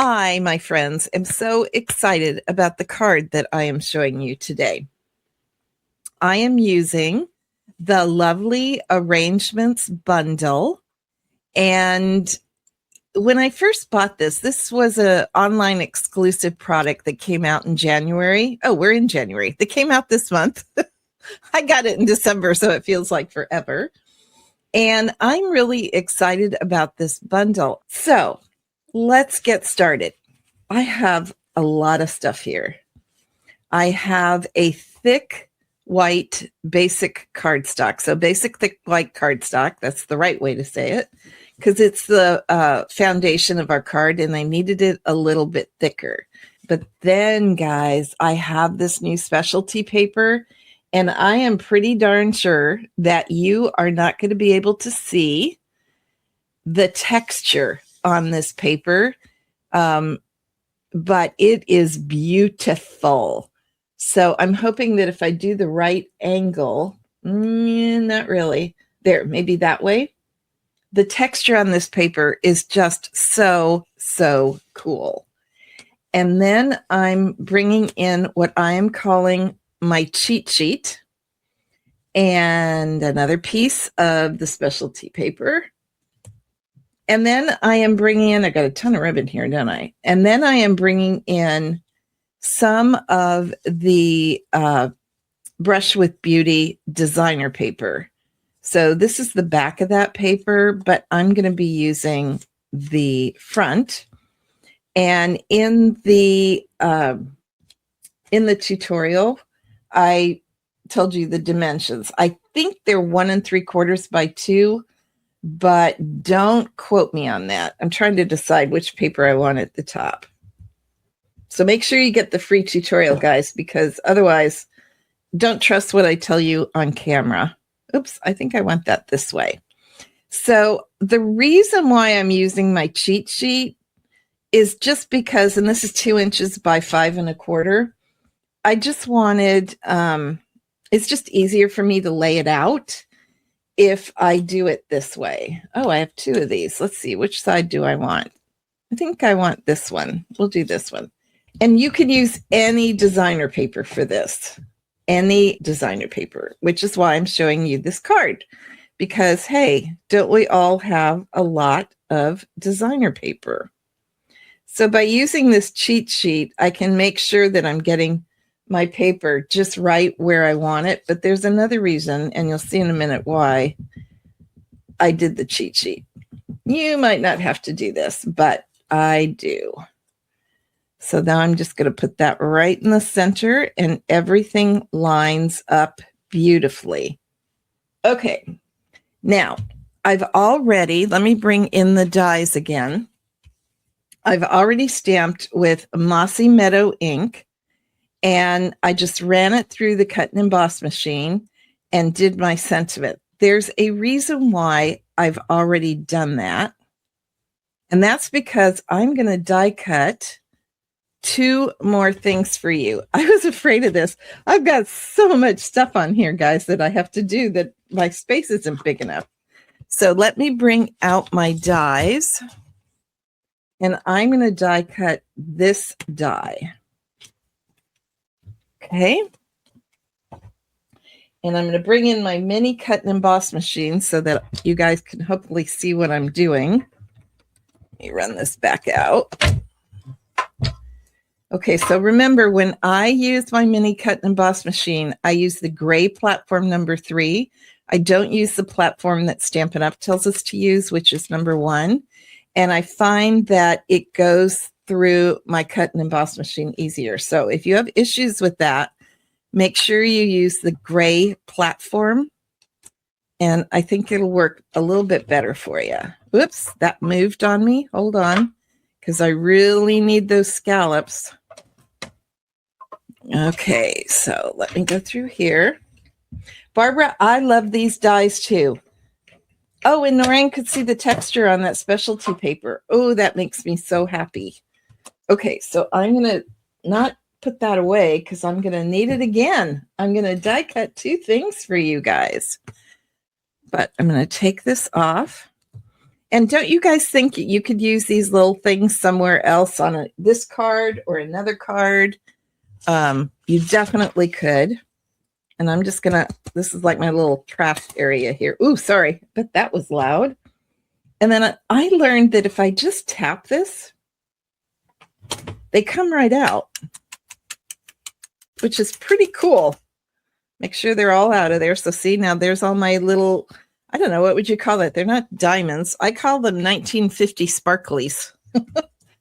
I, my friends, am so excited about the card that I am showing you today. I am using the Lovely Arrangements bundle. And when I first bought this was an online exclusive product that came out in January. Oh, we're in January. That came out this month. I got it in December, so it feels like forever. And I'm really excited about this bundle. So let's get started. I have a lot of stuff here. I have a thick white basic cardstock. So basic thick white cardstock, that's the right way to say it, because it's the foundation of our card and I needed it a little bit thicker. But then, guys, I have this new specialty paper and I am pretty darn sure that you are not going to be able to see the texture on this paper, but it is beautiful. So I'm hoping that if I do the right angle, not really, there, maybe that way. The texture on this paper is just so cool. And then I'm bringing in what I am calling my cheat sheet and another piece of the specialty paper. And then I am bringing in, I got a ton of ribbon here, don't I? And then I am bringing in some of the Brush with Beauty designer paper. So this is the back of that paper, but I'm going to be using the front. And in the tutorial, I told you the dimensions. I think they're 1 3/4 by 2, but don't quote me on that. I'm trying to decide which paper I want at the top. So make sure you get the free tutorial, guys, because otherwise don't trust what I tell you on camera. Oops, I think I want that this way. So the reason why I'm using my cheat sheet is just because, and this is 2 inches by 5 1/4. I just wanted, it's just easier for me to lay it out if I do it this way. Oh, I have 2 of these. Let's see, which side do I want? I think I want this one. We'll do this one. And you can use any designer paper for this, any designer paper, which is why I'm showing you this card. Because, hey, don't we all have a lot of designer paper? So by using this cheat sheet, I can make sure that I'm getting my paper just right where I want it. But there's another reason, and you'll see in a minute why I did the cheat sheet. You might not have to do this, but I do. So now I'm just going to put that right in the center and everything lines up beautifully. Okay, now I've already, let me bring in the dies again. I've already stamped with Mossy Meadow ink, and I just ran it through the cut and emboss machine and did my sentiment. There's a reason why I've already done that, and that's because I'm going to die cut 2 more things for you. I was afraid of this. I've got so much stuff on here, guys, that I have to do that my space isn't big enough. So let me bring out my dies, and I'm going to die cut this die. Okay. And I'm going to bring in my mini cut and emboss machine so that you guys can hopefully see what I'm doing. Let me run this back out. Okay, so remember, when I use my mini cut and emboss machine, I use the gray platform number 3. I don't use the platform that Stampin' Up! Tells us to use, which is number 1. And I find that it goes through my cut and emboss machine easier. So if you have issues with that, make sure you use the gray platform. And I think it'll work a little bit better for you. Oops, that moved on me. Hold on, because I really need those scallops. Okay, so let me go through here. Barbara, I love these dies too. Oh, and Noreen could see the texture on that specialty paper. Oh, that makes me so happy. Okay, so I'm going to not put that away because I'm going to need it again. I'm going to die cut 2 things for you guys. But I'm going to take this off. And don't you guys think you could use these little things somewhere else on this card or another card? You definitely could. And I'm just going to, this is like my little trash area here. Ooh, sorry, but that was loud. And then I learned that if I just tap this, they come right out, which is pretty cool. Make sure they're all out of there. So see, now there's all my little, I don't know, what would you call it? They're not diamonds. I call them 1950 sparklies.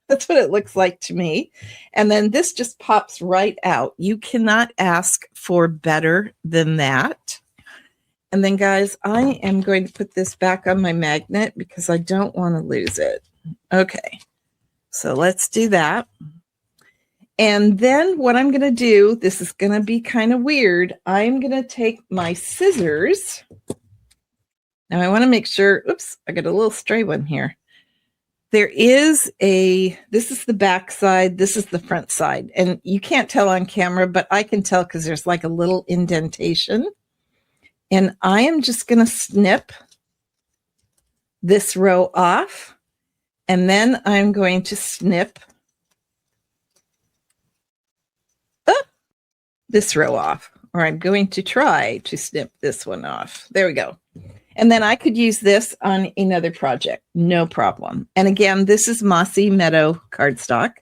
That's what it looks like to me. And then this just pops right out. You cannot ask for better than that. And then, guys, I am going to put this back on my magnet because I don't want to lose it. Okay, so let's do that. And then what I'm going to do, this is going to be kind of weird. I'm going to take my scissors. Now I want to make sure, oops, I got a little stray one here. There is this is the back side, this is the front side. And you can't tell on camera, but I can tell because there's like a little indentation. And I am just going to snip this row off. And then I'm going to snip this row off. Or I'm going to try to snip this one off. There we go. And then I could use this on another project, no problem. And again, this is Mossy Meadow cardstock.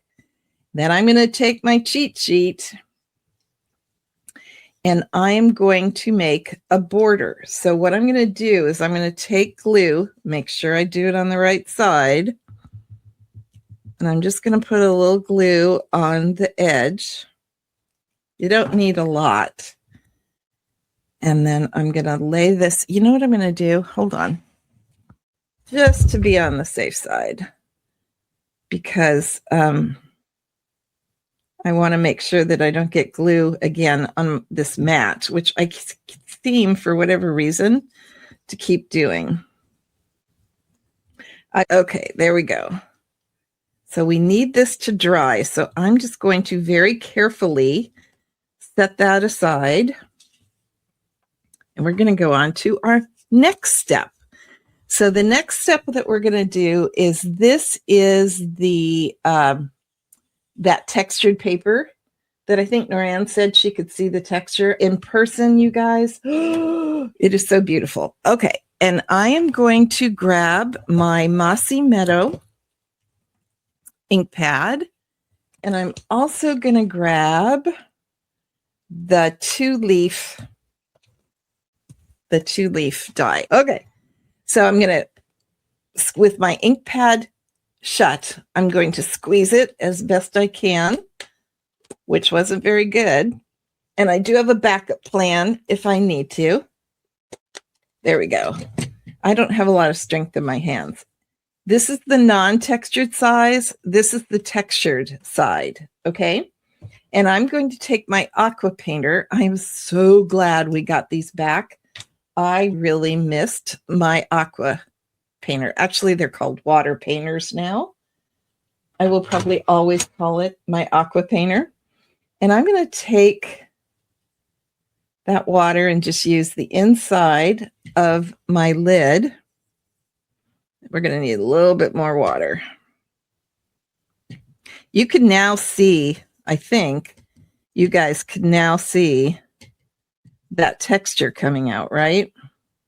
Then I'm going to take my cheat sheet and I'm going to make a border. So what I'm going to do is I'm going to take glue, make sure I do it on the right side. And I'm just going to put a little glue on the edge. You don't need a lot. And then I'm going to lay this. You know what I'm going to do? Hold on. Just to be on the safe side. Because I want to make sure that I don't get glue again on this mat, which I seem, for whatever reason, to keep doing. Okay, there we go. So we need this to dry. So I'm just going to very carefully set that aside. And we're going to go on to our next step. So the next step that we're going to do is this is the that textured paper that I think Noran said she could see the texture in person, you guys. It is so beautiful. Okay, and I am going to grab my Mossy Meadow ink pad, and I'm also going to grab the two-leaf die. Okay, so I'm going to, with my ink pad shut, I'm going to squeeze it as best I can, which wasn't very good. And I do have a backup plan if I need to. There we go. I don't have a lot of strength in my hands. This is the non-textured size. This is the textured side, okay? And I'm going to take my aqua painter. I am so glad we got these back. I really missed my aqua painter. Actually, they're called water painters now. I will probably always call it my aqua painter. And I'm going to take that water and just use the inside of my lid. We're going to need a little bit more water. You can now see, I think you guys can now see that texture coming out, right?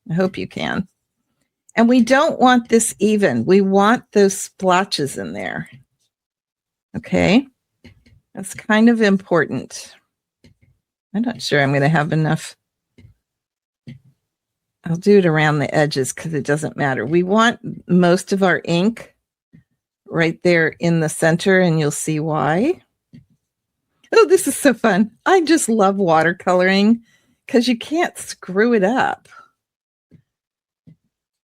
I hope you can. And we don't want this even. We want those splotches in there. Okay? That's kind of important. I'm not sure I'm going to have enough. I'll do it around the edges because it doesn't matter. We want most of our ink right there in the center, and you'll see why. Oh, this is so fun. I just love watercoloring because you can't screw it up.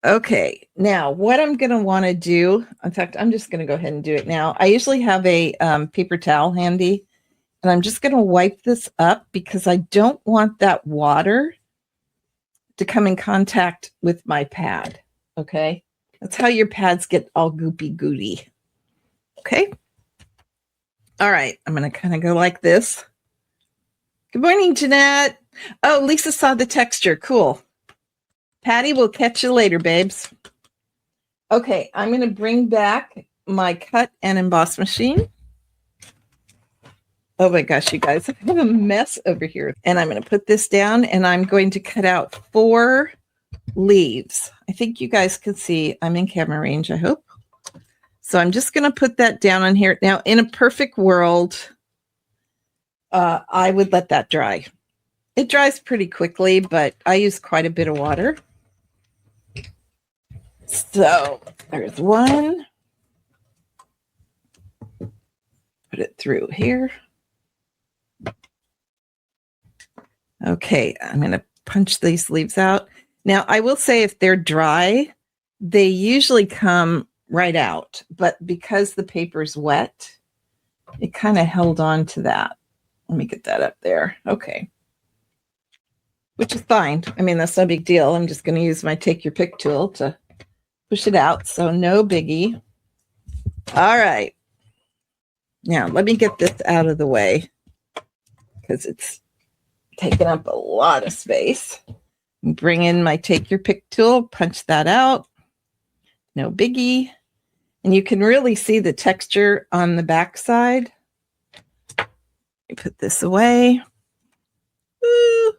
Okay, now what I'm going to want to do, in fact, I'm just going to go ahead and do it now. I usually have a paper towel handy, and I'm just going to wipe this up because I don't want that water to come in contact with my pad, okay? That's how your pads get all goopy-gooty, okay? All right, I'm going to kind of go like this. Good morning, Jeanette. Oh, Lisa saw the texture. Cool. Patty, we'll catch you later, babes. Okay, I'm going to bring back my cut and emboss machine. Oh my gosh, you guys, I have a mess over here. And I'm going to put this down and I'm going to cut out 4 leaves. I think you guys can see I'm in camera range, I hope. So I'm just going to put that down on here. Now, in a perfect world, I would let that dry. It dries pretty quickly, but I use quite a bit of water. So there's one. Put it through here. Okay, I'm going to punch these leaves out. Now, I will say if they're dry, they usually come right out. But because the paper's wet, it kind of held on to that. Let me get that up there. Okay. Which is fine. I mean, that's no big deal. I'm just going to use my take your pick tool to push it out. So no biggie. All right. Now, let me get this out of the way because it's taking up a lot of space. Bring in my take your pick tool, punch that out. No biggie. And you can really see the texture on the back side. Put this away. Woo.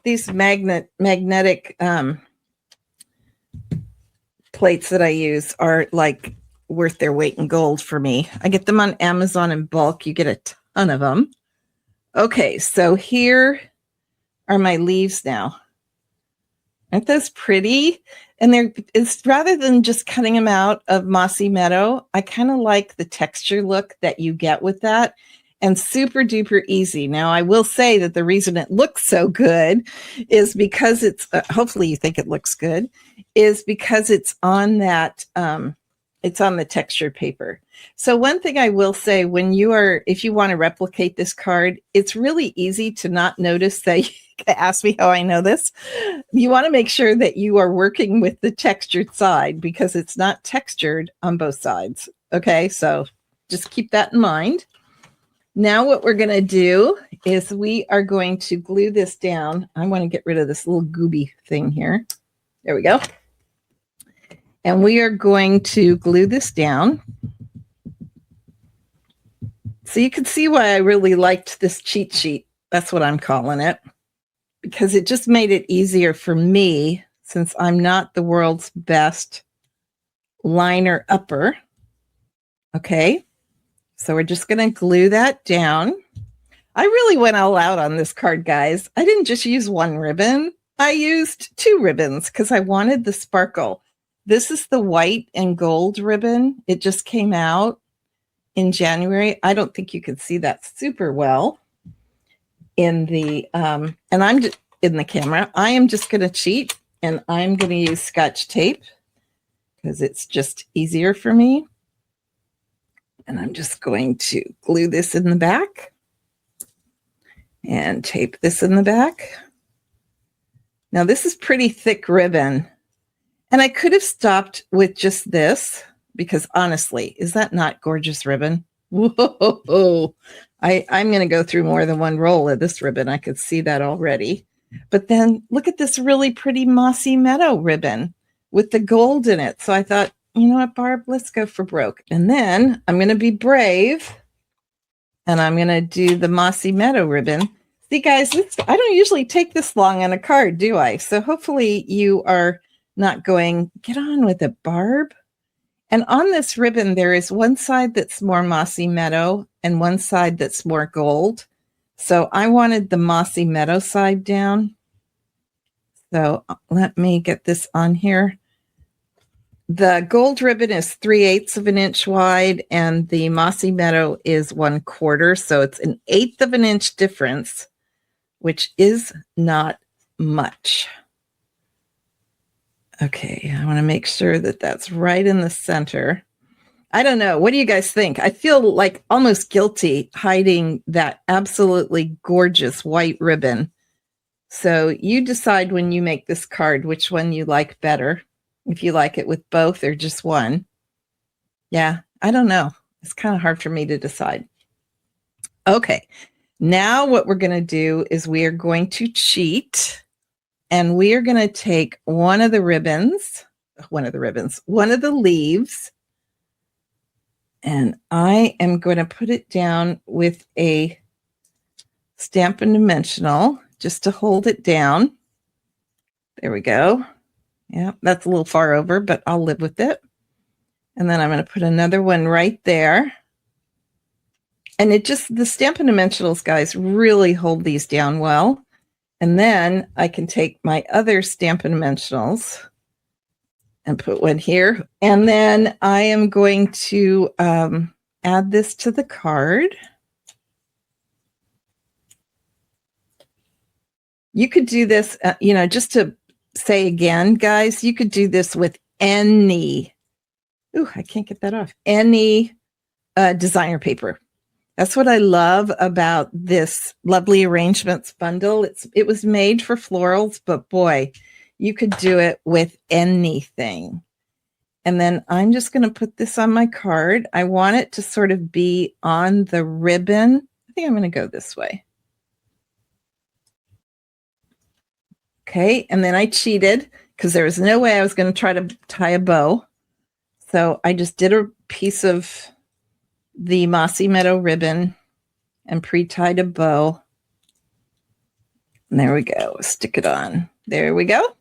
These magnetic plates that I use are like worth their weight in gold for me. I get them on Amazon in bulk. You get a ton of them. Okay, so here are my leaves now. Aren't those pretty? And it's rather than just cutting them out of mossy meadow, I kind of like the texture look that you get with that, and super duper easy. Now, I will say that the reason it looks so good is because it's, hopefully you think it looks good, is because it's on that, it's on the textured paper. So one thing I will say, if you want to replicate this card, it's really easy to not notice that. Ask me how I know this. You want to make sure that you are working with the textured side because it's not textured on both sides. Okay, so just keep that in mind. Now what we're going to do is we are going to glue this down. I want to get rid of this little gooby thing here. There we go. And we are going to glue this down. So you can see why I really liked this cheat sheet. That's what I'm calling it. Because it just made it easier for me since I'm not the world's best liner upper. Okay, so we're just going to glue that down. I really went all out on this card, guys. I didn't just use one ribbon. I used 2 ribbons because I wanted the sparkle. This is the white and gold ribbon. It just came out in January. I don't think you can see that super well in the and I'm in the camera. I am just going to cheat and I'm going to use Scotch tape because it's just easier for me. And I'm just going to glue this in the back and tape this in the back. Now this is pretty thick ribbon and I could have stopped with just this because honestly, is that not gorgeous ribbon? Whoa. I'm going to go through more than one roll of this ribbon. I could see that already. But then look at this really pretty mossy meadow ribbon with the gold in it. So I thought, you know what, Barb, let's go for broke. And then I'm going to be brave and I'm going to do the mossy meadow ribbon. See, guys, I don't usually take this long on a card, do I? So hopefully you are not going, get on with it, Barb. And on this ribbon, there is one side that's more mossy meadow and one side that's more gold. So I wanted the mossy meadow side down. So let me get this on here. The gold ribbon is 3/8 of an inch wide and the mossy meadow is 1/4. So it's an 1/8 of an inch difference, which is not much. Okay, I want to make sure that that's right in the center. I don't know. What do you guys think? I feel like almost guilty hiding that absolutely gorgeous white ribbon. So you decide when you make this card which one you like better, if you like it with both or just one. Yeah, I don't know. It's kind of hard for me to decide. Okay, now what we're going to do is we are going to cheat. And we are going to take one of the ribbons. one of the ribbons, one of the leaves. And I am going to put it down with a Stampin' Dimensional just to hold it down. There we go. Yeah, that's a little far over, but I'll live with it. And then I'm going to put another one right there. And it just, the Stampin' Dimensionals, guys, really hold these down well. And then I can take my other Stampin' Dimensionals and put one here. And then I am going to add this to the card. You could do this, just to say again, guys, you could do this with any, I can't get that off, any designer paper. That's what I love about this Lovely Arrangements bundle. It was made for florals, but boy, you could do it with anything. And then I'm just going to put this on my card. I want it to sort of be on the ribbon. I think I'm going to go this way. Okay, and then I cheated because there was no way I was going to try to tie a bow. So I just did a piece of the Mossy Meadow ribbon and pre-tied a bow. And there we go. Stick it on. There we go.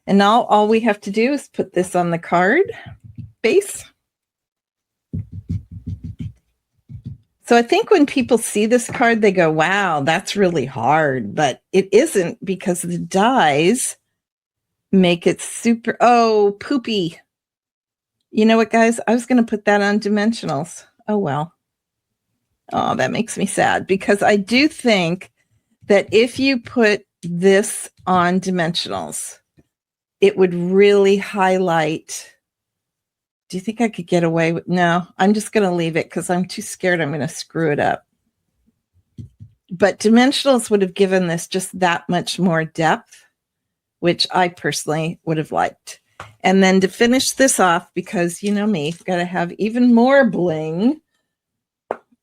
And now all we have to do is put this on the card base. So I think when people see this card, they go, wow, that's really hard. But it isn't, because the dies make it super, poopy. You know what, guys? I was going to put that on dimensionals. Oh, well. Oh, that makes me sad, because I do think that if you put this on dimensionals, it would really highlight. Do you think I could get away with? No, I'm just going to leave it because I'm too scared I'm going to screw it up. But dimensionals would have given this just that much more depth, which I personally would have liked. And then to finish this off, because you know me, got to have even more bling,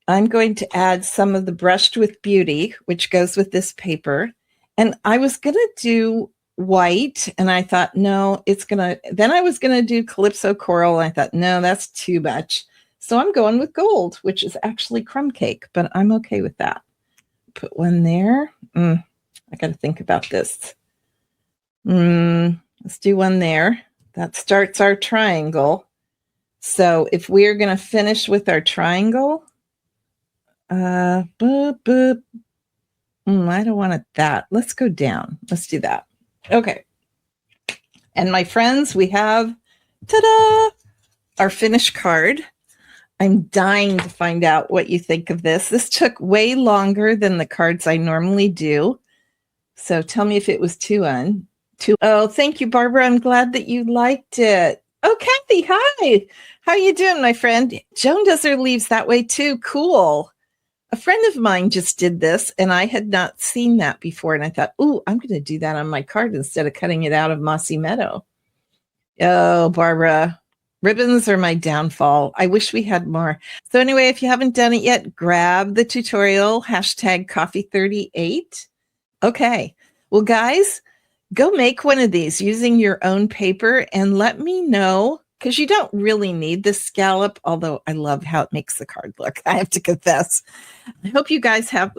I'm going to add some of the Brushed with Beauty, which goes with this paper. And I was going to do white, and I thought, no, then I was going to do Calypso Coral, and I thought, no, that's too much. So I'm going with gold, which is actually crumb cake, but I'm okay with that. Put one there. I got to think about this. Let's do one there. That starts our triangle. So if we're going to finish with our triangle, I don't want it that. Let's go down. Let's do that. Okay. And my friends, we have, ta-da, our finished card. I'm dying to find out what you think of this. This took way longer than the cards I normally do. So tell me if it was too. Oh, thank you, Barbara. I'm glad that you liked it. Oh, Kathy, hi. How you doing, my friend? Joan does her leaves that way too. Cool. A friend of mine just did this, and I had not seen that before. And I thought, ooh, I'm going to do that on my card instead of cutting it out of Mossy Meadow. Oh, Barbara, ribbons are my downfall. I wish we had more. So anyway, if you haven't done it yet, grab the tutorial, #Coffee38. Okay. Well, guys, go make one of these using your own paper and let me know, because you don't really need this scallop, although I love how it makes the card look. I have to confess. I hope you guys have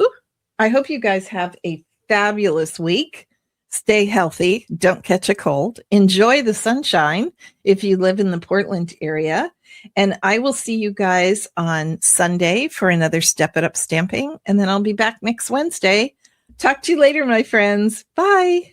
a fabulous week. Stay healthy. Don't catch a cold. Enjoy the sunshine if you live in the Portland area. And I will see you guys on Sunday for another Step It Up stamping. And then I'll be back next Wednesday. Talk to you later, my friends. Bye.